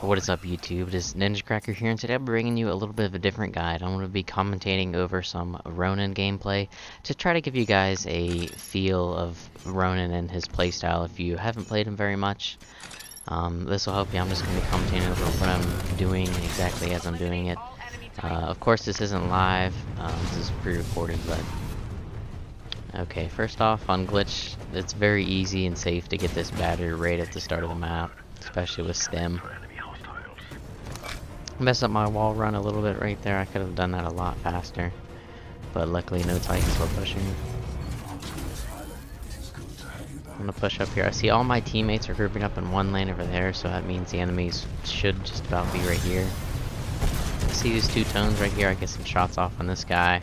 What is up, YouTube? It is Ninja Cracker here, and today I'm bringing you a little bit of a different guide. I'm going to be commentating over some Ronin gameplay to try to give you guys a feel of Ronin and his playstyle if you haven't played him very much. This will help you. I'm just going to be commentating over what I'm doing exactly as I'm doing it. Of course, this isn't live. This is pre-recorded, but... Okay, first off, on Glitch, it's very easy and safe to get this battery right at the start of the map, especially with stem. Messed up my wall run a little bit right there. I could have done that a lot faster, but luckily no Titans were pushing. I'm gonna push up here. I see all my teammates are grouping up in one lane over there, so that means the enemies should just about be right here. I see these two tones right here. I get some shots off on this guy.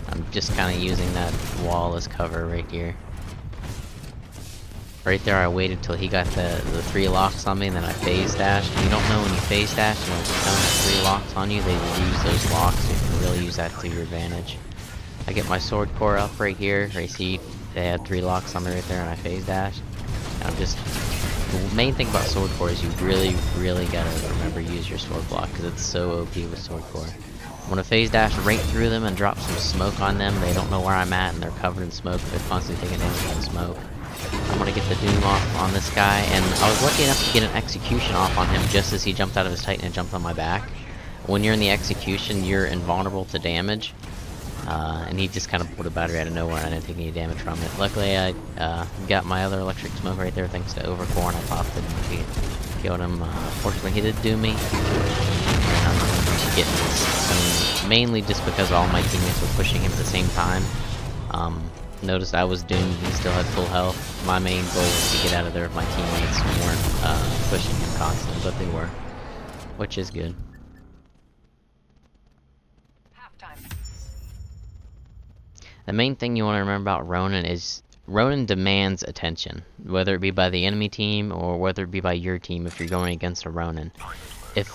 I'm just kind of using that wall as cover right here. Right there, I waited till he got the 3 locks on me, and then I phase dashed. You don't know when you phase dash, and when you don't have 3 locks on you, they use those locks, so you can really use that to your advantage. I get my sword core up right here. Right, see, they had 3 locks on me right there, and I phase dashed. I'm just... The main thing about sword core is you really gotta remember to use your sword block, because it's so OP with sword core. I'm gonna phase dash right through them and drop some smoke on them. They don't know where I'm at, and they're covered in smoke. They're constantly taking damage from smoke. I'm gonna get the Doom off on this guy, and I was lucky enough to get an execution off on him just as he jumped out of his Titan and jumped on my back. When you're in the execution, you're invulnerable to damage, and he just kind of pulled a battery out of nowhere, and I didn't take any damage from it. Luckily, I got my other electric smoke right there thanks to Overcore, and I popped it and killed him. Fortunately, he did do me. And I'm getting this. I mean, mainly just because all my teammates were pushing him at the same time. Noticed I was doomed, he still had full health. My main goal was to get out of there if my teammates weren't pushing him constantly, but they were, which is good. The main thing you want to remember about Ronin is Ronin demands attention, whether it be by the enemy team or whether it be by your team if you're going against a Ronin. If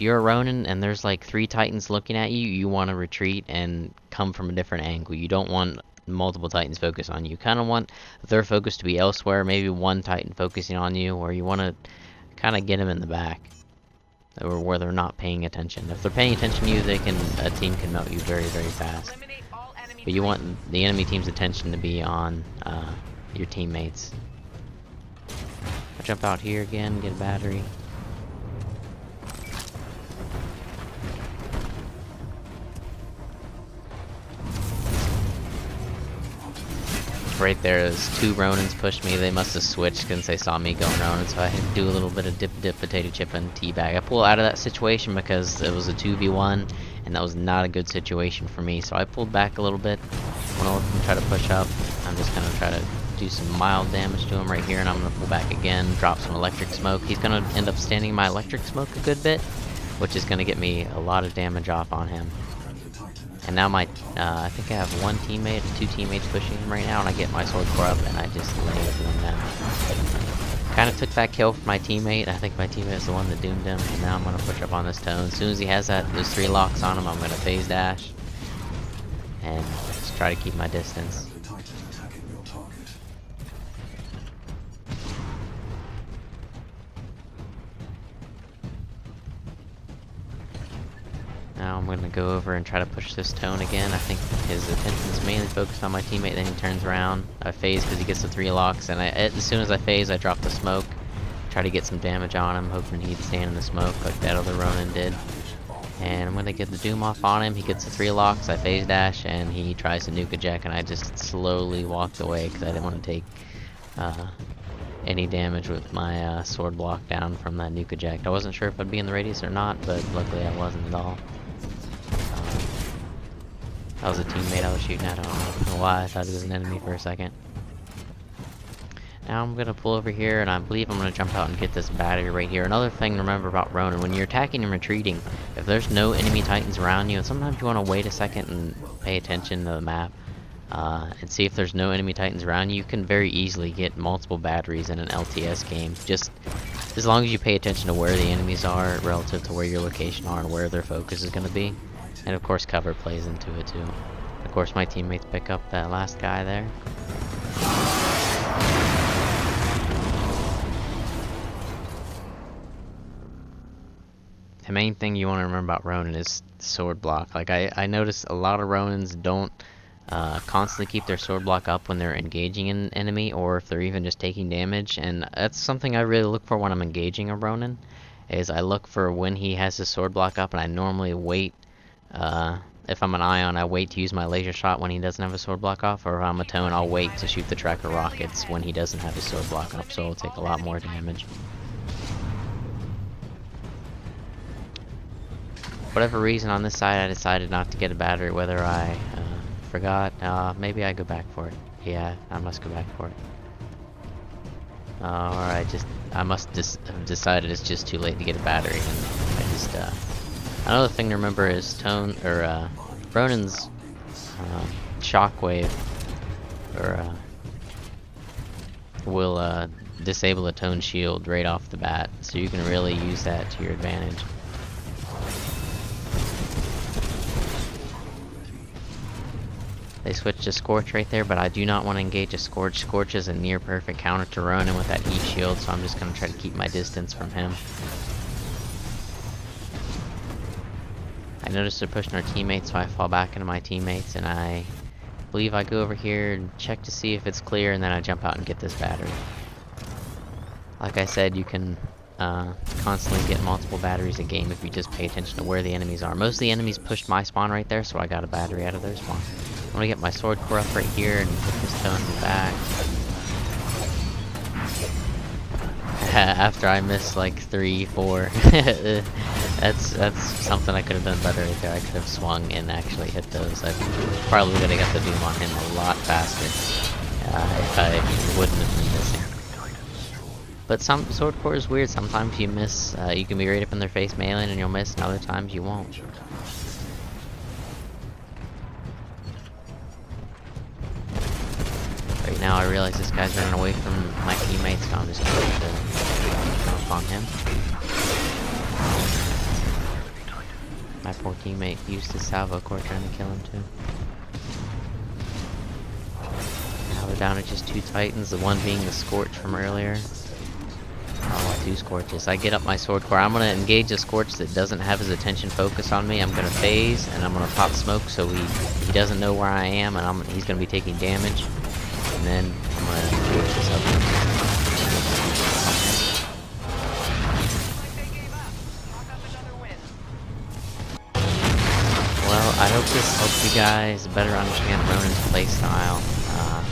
you're a Ronin and there's like 3 Titans looking at you, you want to retreat and come from a different angle. You don't want multiple Titans focus on you. You kind of want their focus to be elsewhere, maybe 1 Titan focusing on you, or you want to kind of get them in the back, or where they're not paying attention. If they're paying attention to you, a team can melt you very fast. But you want the enemy team's attention to be on your teammates. I'll jump out here again, get a battery. Right there, those 2 Ronins pushed me. They must have switched since they saw me going Ronin, so I had to do a little bit of dip potato chip and teabag. I pulled out of that situation because it was a 2v1, and that was not a good situation for me, so I pulled back a little bit. When I try to push up, I'm just gonna try to do some mild damage to him right here, and I'm gonna pull back again, drop some electric smoke. He's gonna end up standing my electric smoke a good bit, which is gonna get me a lot of damage off on him. And now my, I think I have 1 teammate, 2 teammates pushing him right now, and I get my sword core up, and I just lay them down. Kind of took that kill from my teammate. I think my teammate is the one that doomed him, and now I'm going to push up on this tone. As soon as he has those 3 locks on him, I'm going to phase dash, and just try to keep my distance. Now I'm going to go over and try to push this tone again. I think his attention's mainly focused on my teammate, then he turns around. I phase because he gets the 3 locks, and as soon as I phase, I drop the smoke. Try to get some damage on him, hoping he'd stand in the smoke like that other Ronin did. And I'm going to get the Doom off on him. He gets the 3 locks, I phase dash, and he tries to nuke eject, and I just slowly walked away because I didn't want to take any damage with my sword block down from that nuke eject. I wasn't sure if I'd be in the radius or not, but luckily I wasn't at all. That was a teammate I was shooting at. I don't know why. I thought he was an enemy for a second. Now I'm going to pull over here, and I believe I'm going to jump out and get this battery right here. Another thing to remember about Ronin, when you're attacking and retreating, if there's no enemy Titans around you, and sometimes you want to wait a second and pay attention to the map, and see if there's no enemy Titans around you, you can very easily get multiple batteries in an LTS game. Just as long as you pay attention to where the enemies are relative to where your location are and where their focus is going to be. And of course cover plays into it too. Of course my teammates pick up that last guy there. the main thing you want to remember about Ronin is sword block. Like, I notice a lot of Ronins don't constantly keep their sword block up when they're engaging an enemy, or if they're even just taking damage, and that's something I really look for when I'm engaging a Ronin, is I look for when he has his sword block up, and I normally wait, if I'm an Ion, I wait to use my laser shot when he doesn't have his sword block off, or if I'm a Tone, I'll wait to shoot the tracker rockets when he doesn't have his sword block up, so it'll take a lot more damage. Whatever reason on this side I decided not to get a battery, whether I forgot, maybe I go back for it. Yeah, I must go back for it. Or I must have decided it's just too late to get a battery. And I just, another thing to remember is Ronin's shockwave, will disable a Tone shield right off the bat, so you can really use that to your advantage. They switched to Scorch right there, but I do not want to engage a Scorch. Scorch is a near perfect counter to Ronin with that heat shield, so I'm just going to try to keep my distance from him. I noticed they're pushing our teammates, so I fall back into my teammates, and I believe I go over here and check to see if it's clear, and then I jump out and get this battery. Like I said, you can constantly get multiple batteries a game if you just pay attention to where the enemies are. Most of the enemies pushed my spawn right there, so I got a battery out of their spawn. I'm gonna get my sword core up right here and put this Tone in the back. After I missed like 3, 4. That's something I could have done better right there. I could have swung and actually hit those. I probably would have got the doom on him a lot faster if I wouldn't have been missing. But some sword core is weird. Sometimes you miss. You can be right up in their face mailing and you'll miss, and other times you won't. Right now I realize this guy's running away from my teammates, so I'm just going to jump on him. My poor teammate used his salvo core trying to kill him too. Now we're down to just 2 Titans, the one being the Scorch from earlier. Oh, 2 Scorches. I get up my sword core. I'm going to engage a Scorch that doesn't have his attention focused on me. I'm going to phase, and I'm going to pop smoke so he doesn't know where I am, and he's going to be taking damage. And then I'm going to engage this up. Well, I hope this helps you guys better understand Ronin's playstyle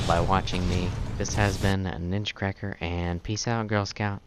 by watching me. This has been Ninja Cracker, and peace out, Girl Scout.